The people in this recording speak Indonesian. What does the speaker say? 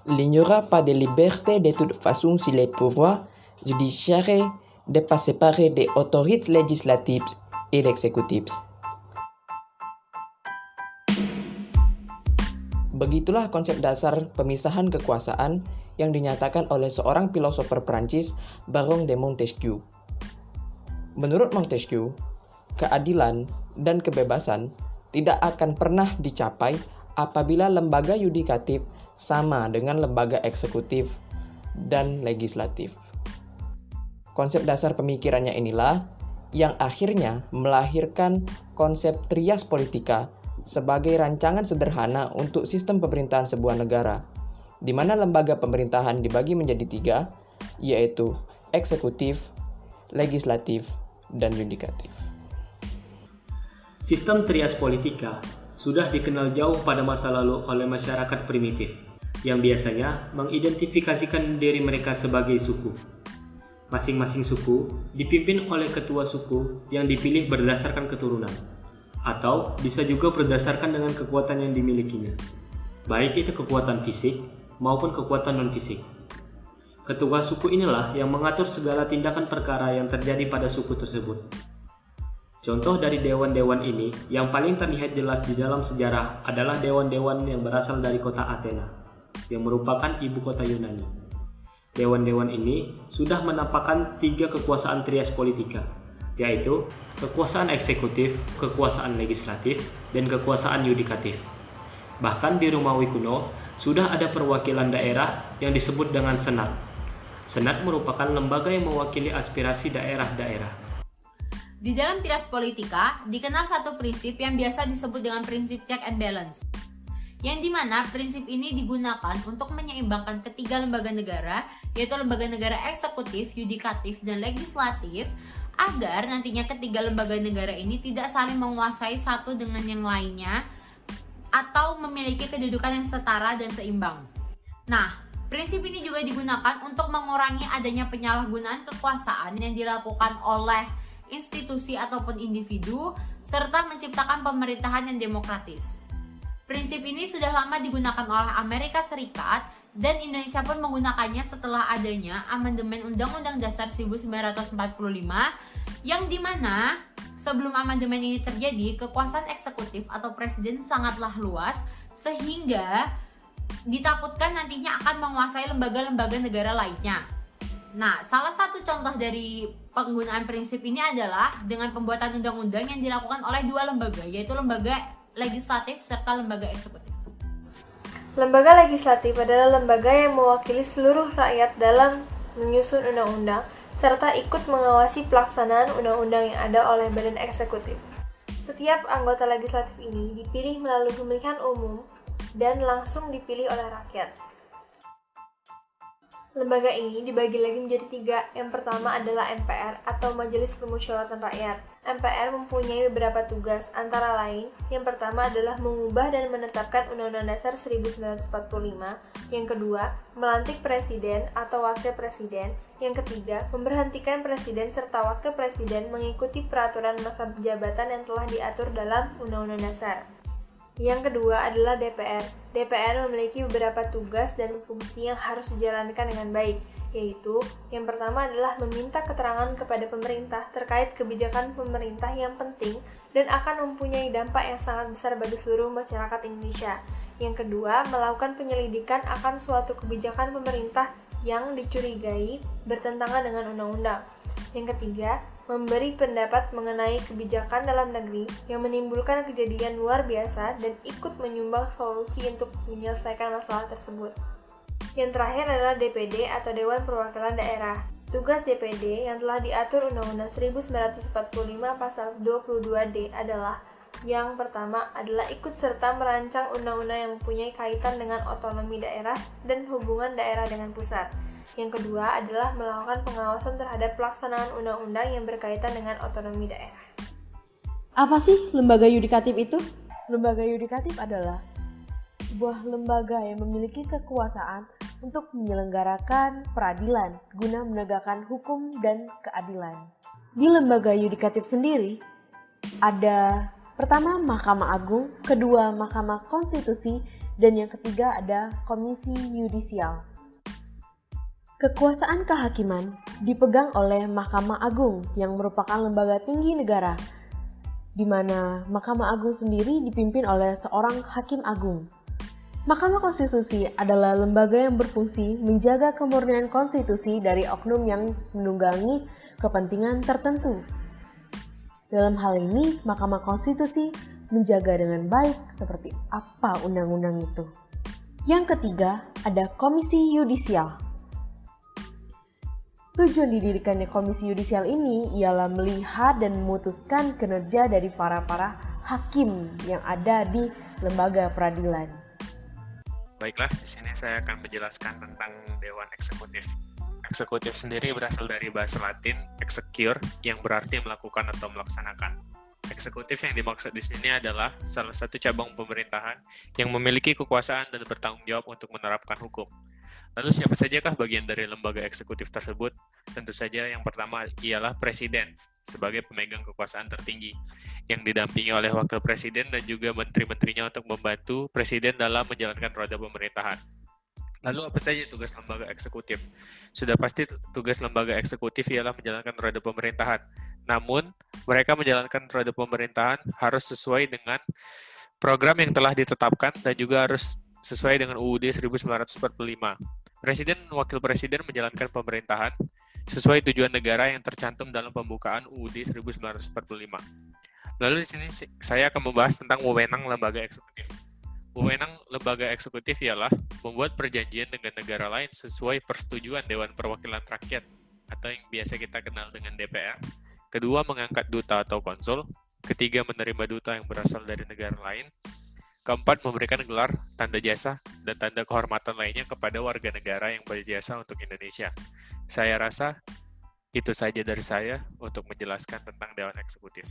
Il n'y aura pas de liberté de toute façon si les pouvoirs judiciaires ne pas séparés des autorités législatives et exécutives. Begitulah konsep dasar pemisahan kekuasaan yang dinyatakan oleh seorang filosofer Prancis, Baron de Montesquieu. Menurut Montesquieu, keadilan dan kebebasan tidak akan pernah dicapai apabila lembaga yudikatif sama dengan lembaga eksekutif dan legislatif. Konsep dasar pemikirannya inilah yang akhirnya melahirkan konsep trias politika sebagai rancangan sederhana untuk sistem pemerintahan sebuah negara, di mana lembaga pemerintahan dibagi menjadi 3, yaitu eksekutif, legislatif, dan yudikatif. Sistem trias politika sudah dikenal jauh pada masa lalu oleh masyarakat primitif, yang biasanya mengidentifikasikan diri mereka sebagai suku. Masing-masing suku dipimpin oleh ketua suku yang dipilih berdasarkan keturunan, atau bisa juga berdasarkan dengan kekuatan yang dimilikinya, baik itu kekuatan fisik maupun kekuatan non-fisik. Ketua suku inilah yang mengatur segala tindakan perkara yang terjadi pada suku tersebut. Contoh dari dewan-dewan ini yang paling terlihat jelas di dalam sejarah adalah dewan-dewan yang berasal dari kota Athena, yang merupakan ibu kota Yunani. Dewan-dewan ini sudah menampakkan 3 kekuasaan trias politika, yaitu kekuasaan eksekutif, kekuasaan legislatif, dan kekuasaan yudikatif. Bahkan di Romawi kuno, sudah ada perwakilan daerah yang disebut dengan senat. Senat merupakan lembaga yang mewakili aspirasi daerah-daerah. Di dalam trias politika, dikenal satu prinsip yang biasa disebut dengan prinsip check and balance, yang dimana prinsip ini digunakan untuk menyeimbangkan ketiga lembaga negara, yaitu lembaga negara eksekutif, yudikatif, dan legislatif, agar nantinya ketiga lembaga negara ini tidak saling menguasai satu dengan yang lainnya atau memiliki kedudukan yang setara dan seimbang. Nah, prinsip ini juga digunakan untuk mengurangi adanya penyalahgunaan kekuasaan yang dilakukan oleh institusi ataupun individu, serta menciptakan pemerintahan yang demokratis. Prinsip ini sudah lama digunakan oleh Amerika Serikat, dan Indonesia pun menggunakannya setelah adanya Amandemen Undang-Undang Dasar 1945, yang dimana sebelum amandemen ini terjadi, kekuasaan eksekutif atau presiden sangatlah luas, sehingga ditakutkan nantinya akan menguasai lembaga-lembaga negara lainnya. Nah, salah satu contoh dari penggunaan prinsip ini adalah dengan pembuatan undang-undang yang dilakukan oleh 2 lembaga, yaitu lembaga legislatif serta lembaga eksekutif. Lembaga legislatif adalah lembaga yang mewakili seluruh rakyat dalam menyusun undang-undang serta ikut mengawasi pelaksanaan undang-undang yang ada oleh badan eksekutif. Setiap anggota legislatif ini dipilih melalui pemilihan umum dan langsung dipilih oleh rakyat. Lembaga ini dibagi lagi menjadi 3. Yang pertama adalah MPR atau Majelis Permusyawaratan Rakyat. MPR mempunyai beberapa tugas, antara lain, yang pertama adalah mengubah dan menetapkan Undang-Undang Dasar 1945. Yang kedua, melantik presiden atau wakil presiden. Yang ketiga, memberhentikan presiden serta wakil presiden mengikuti peraturan masa jabatan yang telah diatur dalam Undang-Undang Dasar. Yang kedua adalah DPR. DPR memiliki beberapa tugas dan fungsi yang harus dijalankan dengan baik, yaitu yang pertama adalah meminta keterangan kepada pemerintah terkait kebijakan pemerintah yang penting dan akan mempunyai dampak yang sangat besar bagi seluruh masyarakat Indonesia. Yang kedua, melakukan penyelidikan akan suatu kebijakan pemerintah yang dicurigai bertentangan dengan undang-undang. Yang ketiga, memberi pendapat mengenai kebijakan dalam negeri yang menimbulkan kejadian luar biasa dan ikut menyumbang solusi untuk menyelesaikan masalah tersebut. Yang terakhir adalah DPD atau Dewan Perwakilan Daerah. Tugas DPD yang telah diatur Undang-Undang 1945 pasal 22D adalah: yang pertama adalah ikut serta merancang undang-undang yang mempunyai kaitan dengan otonomi daerah dan hubungan daerah dengan pusat. Yang kedua adalah melakukan pengawasan terhadap pelaksanaan undang-undang yang berkaitan dengan otonomi daerah. Apa sih lembaga yudikatif itu? Lembaga yudikatif adalah sebuah lembaga yang memiliki kekuasaan untuk menyelenggarakan peradilan guna menegakkan hukum dan keadilan. Di lembaga yudikatif sendiri ada pertama Mahkamah Agung, kedua Mahkamah Konstitusi, Dan yang ketiga ada Komisi Yudisial. Kekuasaan kehakiman dipegang oleh Mahkamah Agung yang merupakan lembaga tinggi negara, di mana Mahkamah Agung sendiri dipimpin oleh seorang hakim agung. Mahkamah Konstitusi adalah lembaga yang berfungsi menjaga kemurnian konstitusi dari oknum yang menunggangi kepentingan tertentu. Dalam hal ini, Mahkamah Konstitusi menjaga dengan baik seperti apa undang-undang itu. Yang ketiga, ada Komisi Yudisial. Tujuan didirikannya Komisi Yudisial ini ialah melihat dan memutuskan kinerja dari para hakim yang ada di lembaga peradilan. Baiklah, di sini saya akan menjelaskan tentang Dewan Eksekutif. Eksekutif sendiri berasal dari bahasa Latin execure, yang berarti melakukan atau melaksanakan. Eksekutif yang dimaksud di sini adalah salah satu cabang pemerintahan yang memiliki kekuasaan dan bertanggung jawab untuk menerapkan hukum. Lalu siapa sajakah bagian dari lembaga eksekutif tersebut? Tentu saja yang pertama ialah Presiden sebagai pemegang kekuasaan tertinggi yang didampingi oleh Wakil Presiden dan juga menteri-menterinya untuk membantu Presiden dalam menjalankan roda pemerintahan. Lalu apa saja tugas lembaga eksekutif? Sudah pasti tugas lembaga eksekutif ialah menjalankan roda pemerintahan. Namun, mereka menjalankan roda pemerintahan harus sesuai dengan program yang telah ditetapkan dan juga harus sesuai dengan UUD 1945. Presiden dan Wakil Presiden menjalankan pemerintahan sesuai tujuan negara yang tercantum dalam pembukaan UUD 1945. Lalu di sini saya akan membahas tentang wewenang lembaga eksekutif. Wewenang lembaga eksekutif ialah membuat perjanjian dengan negara lain sesuai persetujuan Dewan Perwakilan Rakyat atau yang biasa kita kenal dengan DPR. Kedua, mengangkat duta atau konsul. Ketiga, menerima duta yang berasal dari negara lain. Keempat, memberikan gelar, tanda jasa, dan tanda kehormatan lainnya kepada warga negara yang berjasa untuk Indonesia. Saya rasa itu saja dari saya untuk menjelaskan tentang Dewan Eksekutif.